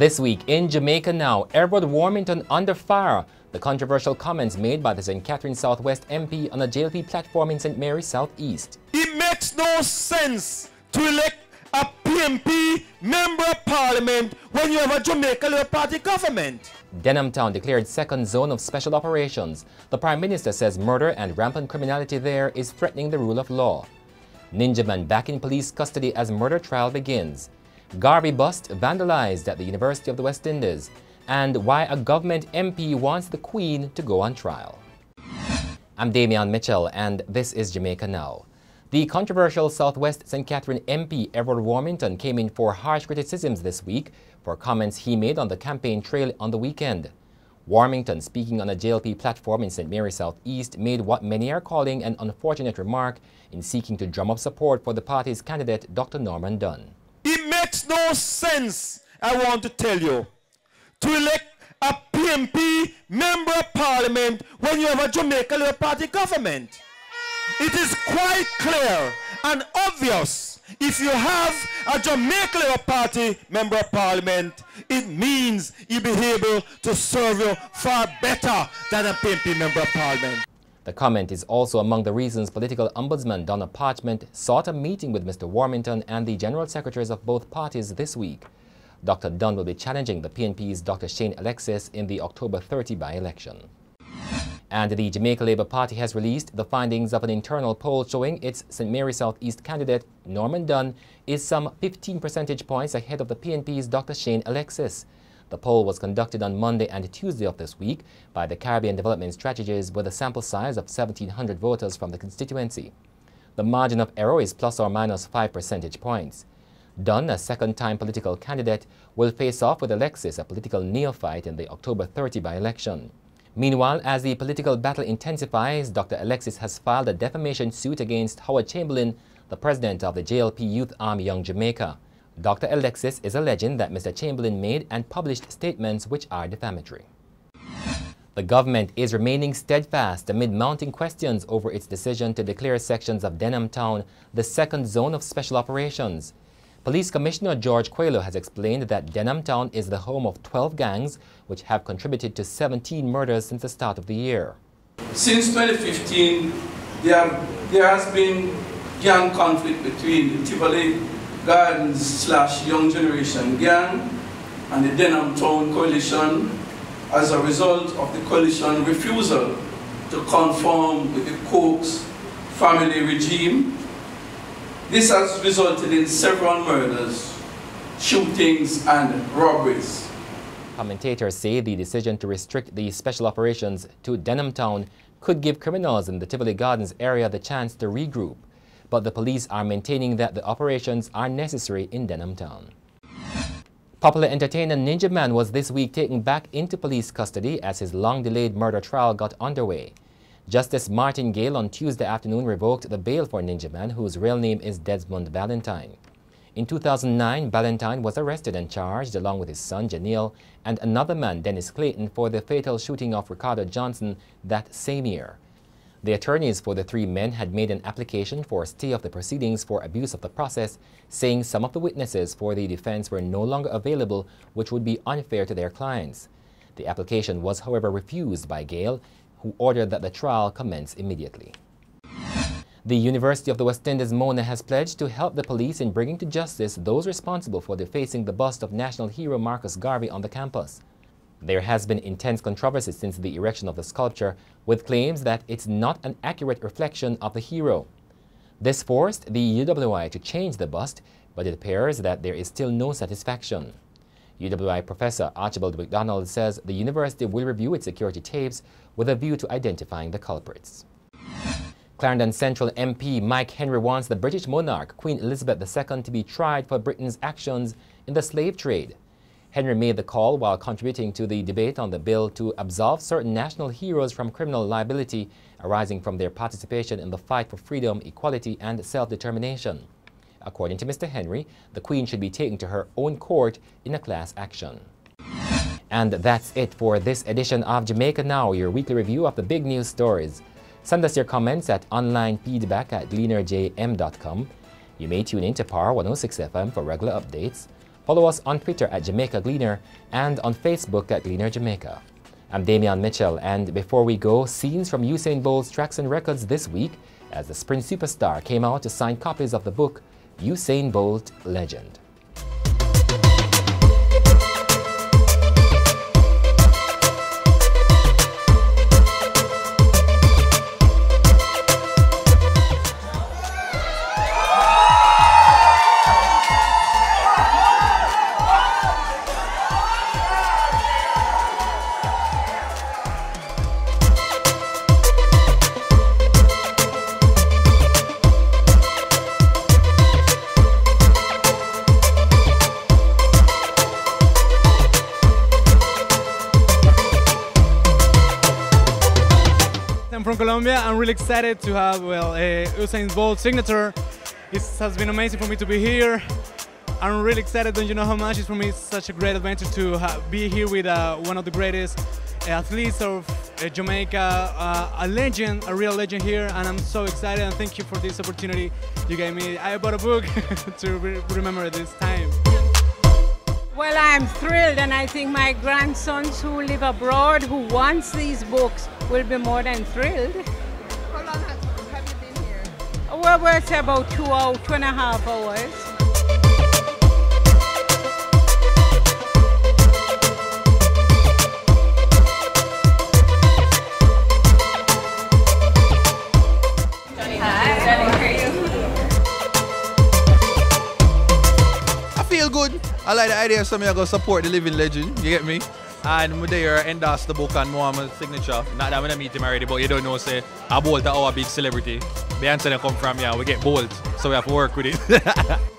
This week in Jamaica Now, Everald Warmington under fire. The controversial comments made by the St. Catherine Southwest MP on a JLP platform in St. Mary Southeast. It makes no sense to elect a PMP member of parliament when you have a Jamaica Labour Party government. Denham Town declared second zone of special operations. The Prime Minister says murder and rampant criminality there is threatening the rule of law. Ninja man back in police custody as murder trial begins. Garvey bust vandalized at the University of the West Indies. And why a government MP wants the Queen to go on trial. I'm Damian Mitchell and this is Jamaica Now. The controversial Southwest St. Catherine MP Everald Warmington came in for harsh criticisms this week for comments he made on the campaign trail on the weekend. Warmington, speaking on a JLP platform in St. Mary Southeast, made what many are calling an unfortunate remark in seeking to drum up support for the party's candidate, Dr. Norman Dunn. It makes no sense, I want to tell you, to elect a PMP member of parliament when you have a Jamaica Labour Party government. It is quite clear and obvious if you have a Jamaica Labour Party member of parliament, it means you'll be able to serve you far better than a PMP member of parliament. The comment is also among the reasons political ombudsman Donna Parchment sought a meeting with Mr. Warmington and the general secretaries of both parties this week. Dr. Dunn will be challenging the PNP's Dr. Shane Alexis in the October 30 by-election. And the Jamaica Labour Party has released the findings of an internal poll showing its St. Mary Southeast candidate, Norman Dunn, is some 15 percentage points ahead of the PNP's Dr. Shane Alexis. The poll was conducted on Monday and Tuesday of this week by the Caribbean Development Strategies with a sample size of 1,700 voters from the constituency. The margin of error is plus or minus 5 percentage points. Dunn, a second-time political candidate, will face off with Alexis, a political neophyte, in the October 30 by-election. Meanwhile, as the political battle intensifies, Dr. Alexis has filed a defamation suit against Howard Chamberlain, the president of the JLP Youth Arm Young Jamaica. Dr. Alexis is alleging that Mr. Chamberlain made and published statements which are defamatory. The government is remaining steadfast amid mounting questions over its decision to declare sections of Denham Town the second zone of special operations. Police Commissioner George Coelho has explained that Denham Town is the home of 12 gangs which have contributed to 17 murders since the start of the year. Since 2015, there has been gang conflict between the Tivoli Gardens / Young Generation gang and the Denham Town Coalition as a result of the coalition refusal to conform with the Coke's family regime. This has resulted in several murders, shootings and robberies. Commentators say the decision to restrict the special operations to Denham Town could give criminals in the Tivoli Gardens area the chance to regroup. But the police are maintaining that the operations are necessary in Denham Town. Popular entertainer Ninja Man was this week taken back into police custody as his long-delayed murder trial got underway. Justice Martin Gale on Tuesday afternoon revoked the bail for Ninja Man, whose real name is Desmond Valentine. In 2009, Valentine was arrested and charged along with his son Janelle and another man, Dennis Clayton, for the fatal shooting of Ricardo Johnson that same year. The attorneys for the three men had made an application for a stay of the proceedings for abuse of the process, saying some of the witnesses for the defense were no longer available, which would be unfair to their clients. The application was, however, refused by Gale, who ordered that the trial commence immediately. The University of the West Indies Mona has pledged to help the police in bringing to justice those responsible for defacing the bust of national hero Marcus Garvey on the campus. There has been intense controversy since the erection of the sculpture, with claims that it's not an accurate reflection of the hero. This forced the UWI to change the bust, but it appears that there is still no satisfaction. UWI Professor Archibald McDonald says the university will review its security tapes with a view to identifying the culprits. Clarendon Central MP Mike Henry wants the British monarch, Queen Elizabeth II, to be tried for Britain's actions in the slave trade. Henry made the call while contributing to the debate on the bill to absolve certain national heroes from criminal liability arising from their participation in the fight for freedom, equality, and self-determination. According to Mr. Henry, the Queen should be taken to her own court in a class action. And that's it for this edition of Jamaica Now, your weekly review of the big news stories. Send us your comments at onlinefeedback@gleanerjm.com. You may tune in to Power 106 FM for regular updates. Follow us on Twitter at Jamaica Gleaner and on Facebook at Gleaner Jamaica. I'm Damian Mitchell, and before we go, scenes from Usain Bolt's tracks and records this week as the sprint superstar came out to sign copies of the book Usain Bolt Legend. I'm from Colombia. I'm really excited to have Usain Bolt signature. It has been amazing for me to be here. I'm really excited. Don't you know how much it's for me? It's such a great adventure to be here with one of the greatest athletes of Jamaica, a legend, a real legend here, and I'm so excited. And thank you for this opportunity you gave me. I bought a book to remember this time. Well, I'm thrilled, and I think my grandsons who live abroad, who wants these books, will be more than thrilled. How long have you been here? Well, we'll say about 2.5 hours. I feel good. I like the idea of somebody going to support the living legend, you get me? And I'm there endorse the book and Mohammed's signature. Not that I'm going to meet him already, but you don't know, say, a Bolt is our big celebrity. Beyonce come from here, we get Bolt, so we have to work with it.